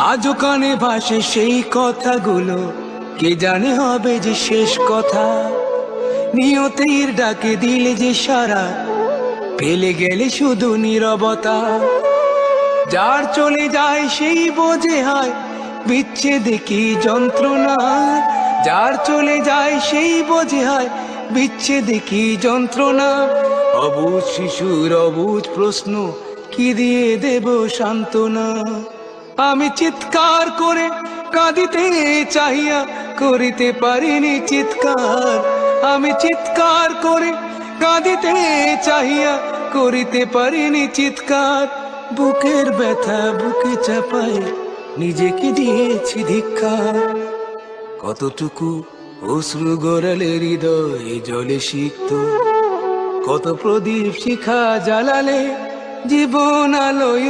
আজও কানে ভাসে সেই কথাগুলো, কে জানে হবে যে শেষ কথা। নিয়তির ডাকে দিলে যে সারা, পেলে গেলে শুধু নীরবতা। যার চলে যায় সেই বোঝে হয় বিচ্ছেদে কি যন্ত্রণা। যার চলে যায় সেই বোঝে হয় বিচ্ছেদে কি যন্ত্রণা। অবুঝ শিশুর অবুঝ প্রশ্ন, কি দিয়ে দেব সান্ত্বনা। আমি চিৎকার করে কাঁদিতে চাহিয়া করিতে পারিনি চিৎকার। আমি চিৎকার করে কাঁদিতে চাহিয়া করিতে পারিনি চিৎকার। বুকের ব্যথা বুকে চাপায় নিজেকে দিয়েছি ধিক্কার। কতটুকু অশ্রু গড়ালে হৃদয়ে জলে সিক্ত, কত প্রদীপ শিখা জ্বালালে জীবন আলোয়